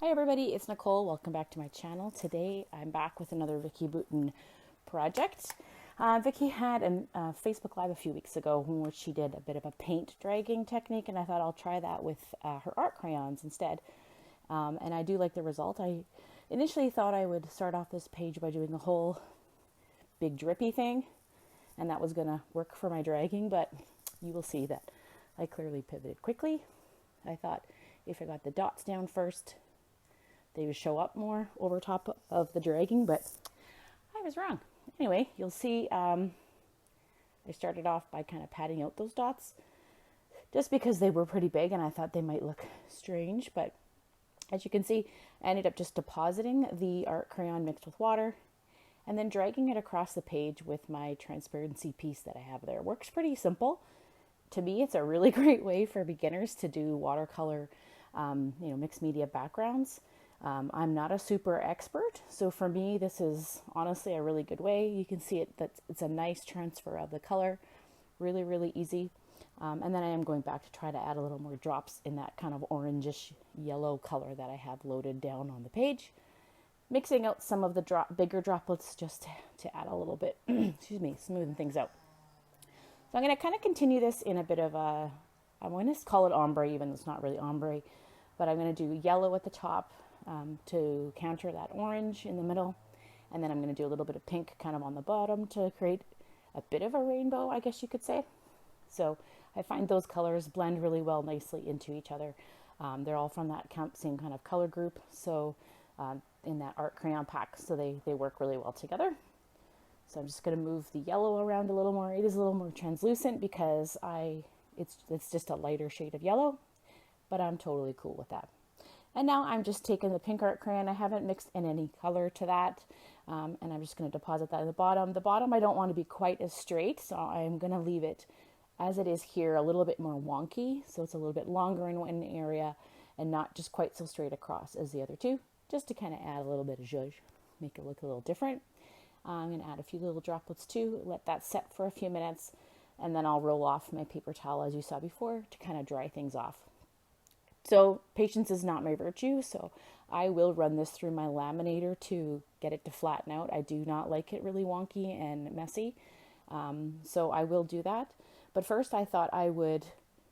Hi everybody, it's Nicole. Welcome back to my channel. Today I'm back with another Vicky Boutin project. Vicky had a Facebook Live a few weeks ago where she did a bit of a paint dragging technique, and I thought I'll try that with her art crayons instead. And I do like the result. I initially thought I would start off this page by doing the whole big drippy thing, and that was going to work for my dragging, but you will see that I clearly pivoted quickly. I thought if I got the dots down first, they would show up more over top of the dragging, but I was wrong. Anyway, you'll see I started off by kind of patting out those dots just because they were pretty big and I thought they might look strange, but as you can see, I ended up just depositing the art crayon mixed with water and then dragging it across the page with my transparency piece that I have there. It works pretty simple. To me, it's a really great way for beginners to do watercolor, mixed media backgrounds. I'm not a super expert, so for me this is honestly a really good way. You can see that it's a nice transfer of the color, really easy. And then I am going back to try to add a little more drops in that kind of orangish yellow color that I have loaded down on the page. Mixing out some of the bigger droplets just to add a little bit, excuse me, smoothing things out. So I'm going to kind of continue this in a bit of a, I'm going to call it ombre even though it's not really ombre, but I'm going to do yellow at the top, to counter that orange in the middle, and then I'm going to do a little bit of pink kind of on the bottom to create a bit of a rainbow, I guess you could say. So I find those colors blend really well nicely into each other. They're all from that same kind of color group, so in that art crayon pack, so they work really well together. So I'm just going to move the yellow around a little more. It is a little more translucent because it's just a lighter shade of yellow, but I'm totally cool with that. And now I'm just taking the pink art crayon. I haven't mixed in any color to that. And I'm just going to deposit that in the bottom. The bottom I don't want to be quite as straight, so I'm going to leave it as it is here, a little bit more wonky. So it's a little bit longer in one area and not just quite so straight across as the other two, just to kind of add a little bit of zhuzh, make it look a little different. I'm going to add a few little droplets too, let that set for a few minutes, and then I'll roll off my paper towel as you saw before to kind of dry things off. So patience is not my virtue, so I will run this through my laminator to get it to flatten out. I do not like it really wonky and messy, so I will do that. But first I thought I would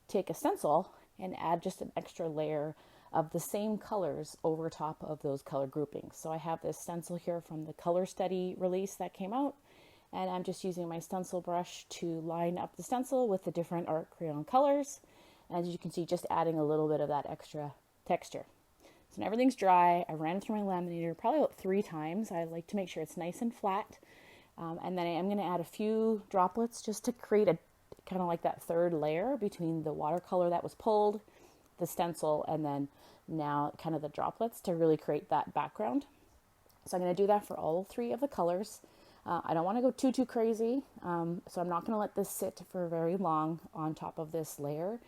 take a stencil and add just an extra layer of the same colors over top of those color groupings. So I have this stencil here from the Color Study release that came out, and I'm just using my stencil brush to line up the stencil with the different art crayon colors. As you can see, just adding a little bit of that extra texture. So when everything's dry, I ran it through my laminator probably about 3 times. I like to make sure it's nice and flat. And then I am going to add a few droplets just to create a kind of like that third layer between the watercolor that was pulled, the stencil, and then now kind of the droplets to really create that background. So I'm going to do that for all 3 of the colors. I don't want to go too crazy, so I'm not going to let this sit for very long on top of this layer.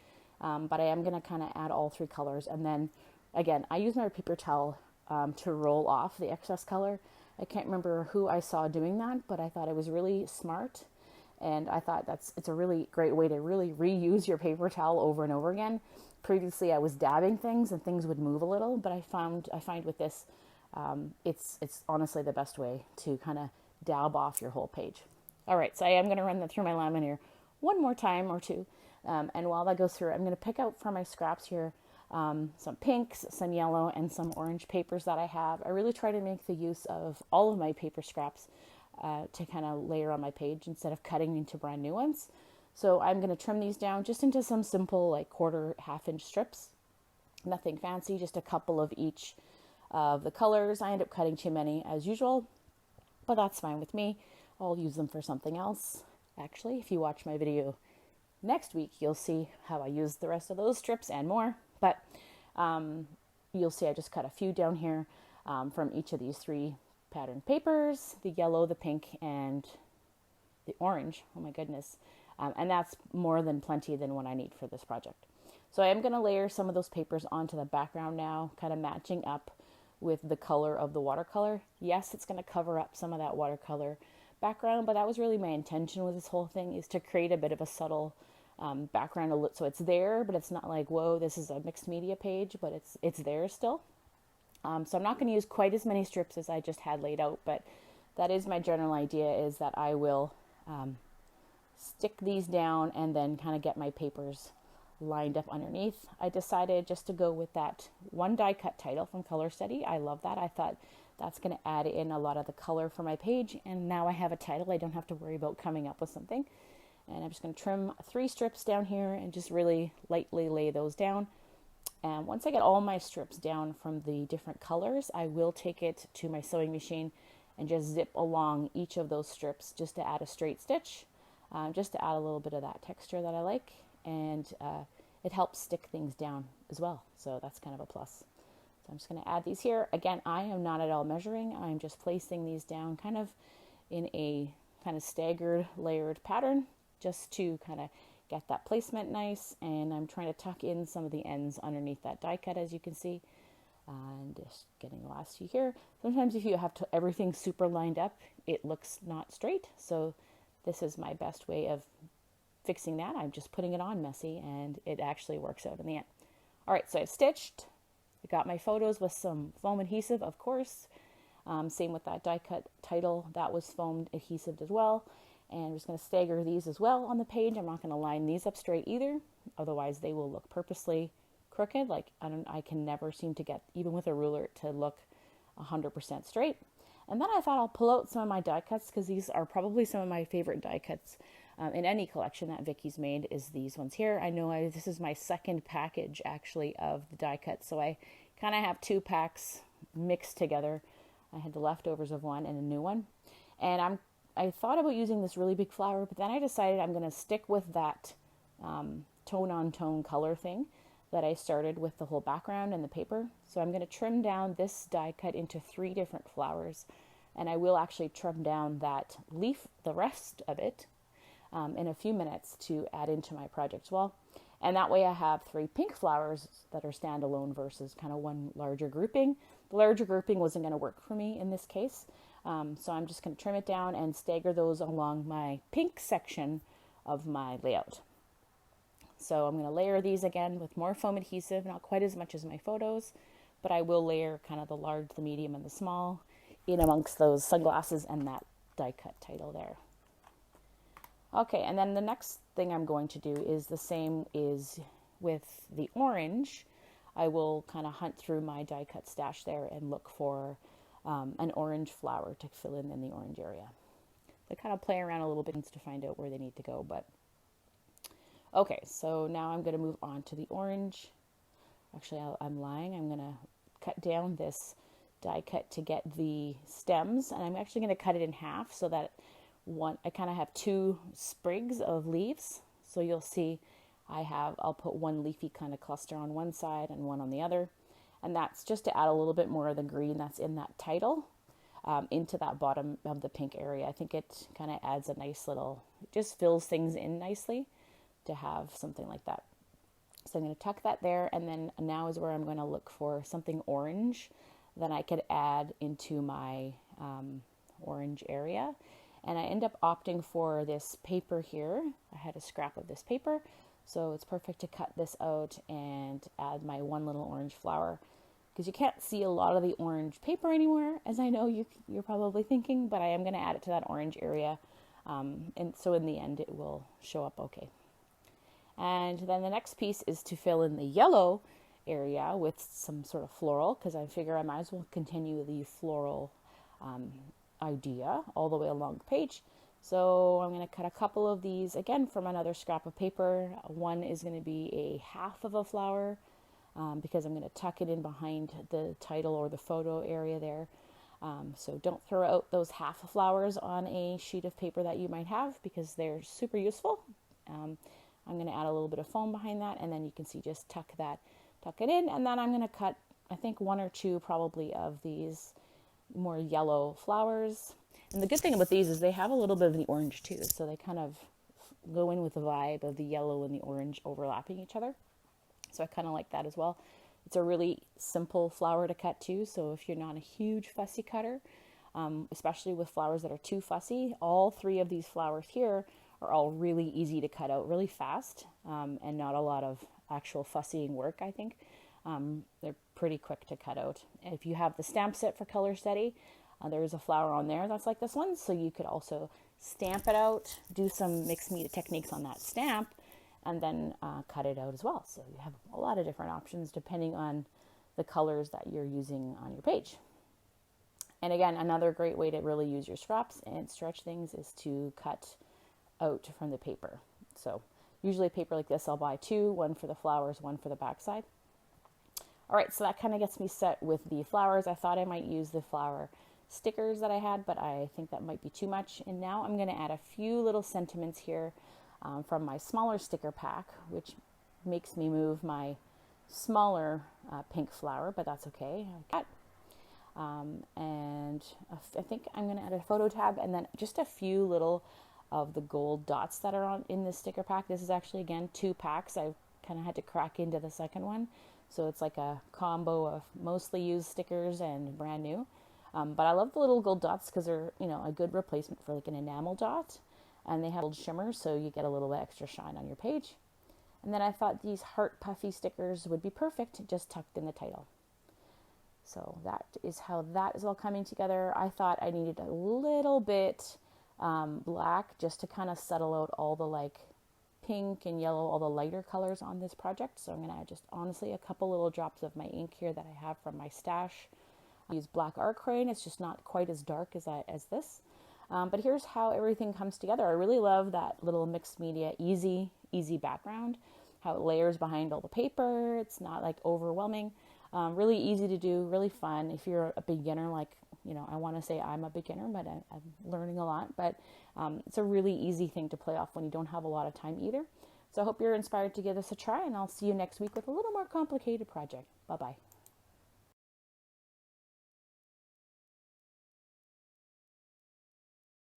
But I am going to kind of add all 3 colors. And then, again, I use my paper towel to roll off the excess color. I can't remember who I saw doing that, but I thought it was really smart. And I thought it's a really great way to really reuse your paper towel over and over again. Previously, I was dabbing things and things would move a little, but I find with this, it's honestly the best way to kind of dab off your whole page. All right, so I am going to run that through my laminator one more time or two. And while that goes through, I'm going to pick out from my scraps here some pinks, some yellow, and some orange papers that I have. I really try to make the use of all of my paper scraps to kind of layer on my page instead of cutting into brand new ones. So I'm going to trim these down just into some simple like half-inch strips. Nothing fancy, just a couple of each of the colors. I end up cutting too many as usual, but that's fine with me. I'll use them for something else. Actually, if you watch my video next week, you'll see how I use the rest of those strips and more. But you'll see I just cut a few down here from each of these 3 patterned papers, the yellow, the pink, and the orange. Oh my goodness. And that's more than plenty than what I need for this project. So I am going to layer some of those papers onto the background now, kind of matching up with the color of the watercolor. Yes, it's going to cover up some of that watercolor background, but that was really my intention with this whole thing, is to create a bit of a subtle background, so it's there, but it's not like, whoa, this is a mixed media page, but it's there still. So I'm not going to use quite as many strips as I just had laid out, but that is my general idea, is that I will stick these down and then kind of get my papers lined up underneath. I decided just to go with that one die cut title from Color Study. I love that. I thought that's going to add in a lot of the color for my page, and now I have a title. I don't have to worry about coming up with something. And I'm just going to trim 3 strips down here and just really lightly lay those down. And once I get all my strips down from the different colors, I will take it to my sewing machine and just zip along each of those strips just to add a straight stitch, just to add a little bit of that texture that I like. And it helps stick things down as well. So that's kind of a plus. So I'm just going to add these here. Again, I am not at all measuring. I'm just placing these down kind of in a kind of staggered, layered pattern, just to kind of get that placement nice. And I'm trying to tuck in some of the ends underneath that die cut, as you can see. And just getting the last few here. Sometimes if you have everything super lined up, it looks not straight. So this is my best way of fixing that. I'm just putting it on messy, and it actually works out in the end. All right, so I've stitched. I got my photos with some foam adhesive, of course. Same with that die cut title. That was foam adhesive as well. And I'm just going to stagger these as well on the page. I'm not going to line these up straight either. Otherwise, they will look purposely crooked. Like I can never seem to get, even with a ruler, to look 100% straight. And then I thought I'll pull out some of my die cuts, because these are probably some of my favorite die cuts in any collection that Vicky's made, is these ones here. I know this is my second package actually of the die cuts, so I kind of have 2 packs mixed together. I had the leftovers of one and a new one, and I thought about using this really big flower, but then I decided I'm going to stick with that tone on tone color thing that I started with the whole background and the paper. So I'm going to trim down this die cut into 3 different flowers, and I will actually trim down that leaf, the rest of it, in a few minutes to add into my project as well. And that way I have 3 pink flowers that are standalone versus kind of one larger grouping. The larger grouping wasn't going to work for me in this case. So I'm just going to trim it down and stagger those along my pink section of my layout. So I'm going to layer these again with more foam adhesive, not quite as much as my photos, but I will layer kind of the large, the medium, and the small in amongst those sunglasses and that die cut title there. Okay, and then the next thing I'm going to do is the same is with the orange. I will kind of hunt through my die cut stash there and look for an orange flower to fill in the orange area. So kind of play around a little bit to find out where they need to go. But okay, so now I'm going to move on to the orange. Actually, I'm lying. I'm going to cut down this die cut to get the stems, and I'm actually going to cut it in half so that I kind of have 2 sprigs of leaves. So you'll see I'll put one leafy kind of cluster on one side and one on the other. And that's just to add a little bit more of the green that's in that title into that bottom of the pink area. I think it kind of adds a nice little, it just fills things in nicely to have something like that. So I'm going to tuck that there, and then now is where I'm going to look for something orange that I could add into my orange area. And I end up opting for this paper here. I had a scrap of this paper, so it's perfect to cut this out and add my one little orange flower, because you can't see a lot of the orange paper anywhere, as I know you're probably thinking, but I am going to add it to that orange area, and so in the end it will show up okay. And then the next piece is to fill in the yellow area with some sort of floral, because I figure I might as well continue the floral idea all the way along the page. So I'm going to cut a couple of these again from another scrap of paper. One is going to be a half of a flower, because I'm going to tuck it in behind the title or the photo area there. So don't throw out those half flowers on a sheet of paper that you might have, because they're super useful. I'm going to add a little bit of foam behind that, and then you can see just tuck it in, and then I'm going to cut, I think, 1 or 2 probably of these more yellow flowers. And the good thing about these is they have a little bit of the orange too, so they kind of go in with the vibe of the yellow and the orange overlapping each other. So I kind of like that as well. It's a really simple flower to cut too, so if you're not a huge fussy cutter, especially with flowers that are too fussy, all 3 of these flowers here are all really easy to cut out really fast, and not a lot of actual fussying work, I think. They're pretty quick to cut out. If you have the stamp set for Color Steady, there's a flower on there that's like this one, so you could also stamp it out, do some mixed media techniques on that stamp, and then cut it out as well. So you have a lot of different options depending on the colors that you're using on your page. And again, another great way to really use your scraps and stretch things is to cut out from the paper. So usually a paper like this, I'll buy two, one for the flowers, one for the backside. All right, so that kind of gets me set with the flowers. I thought I might use the flower stickers that I had, but I think that might be too much. And now I'm going to add a few little sentiments here from my smaller sticker pack, which makes me move my smaller pink flower, but that's okay. And I think I'm going to add a photo tab and then just a few little of the gold dots that are on in this sticker pack. This is actually, again, 2 packs. I kind of had to crack into the second one. So it's like a combo of mostly used stickers and brand new. But I love the little gold dots because they're, a good replacement for like an enamel dot. And they have gold shimmer, so you get a little bit extra shine on your page. And then I thought these heart puffy stickers would be perfect, just tucked in the title. So that is how that is all coming together. I thought I needed a little bit black just to kind of settle out all the like pink and yellow, all the lighter colors on this project. So I'm going to add just honestly a couple little drops of my ink here that I have from my stash. I use black art crayon. It's just not quite as dark as this. But here's how everything comes together. I really love that little mixed media, easy background, how it layers behind all the paper. It's not like overwhelming. Really easy to do, really fun. If you're a beginner, like, I want to say I'm a beginner, but I'm learning a lot. But it's a really easy thing to play off when you don't have a lot of time either. So I hope you're inspired to give this a try, and I'll see you next week with a little more complicated project. Bye-bye.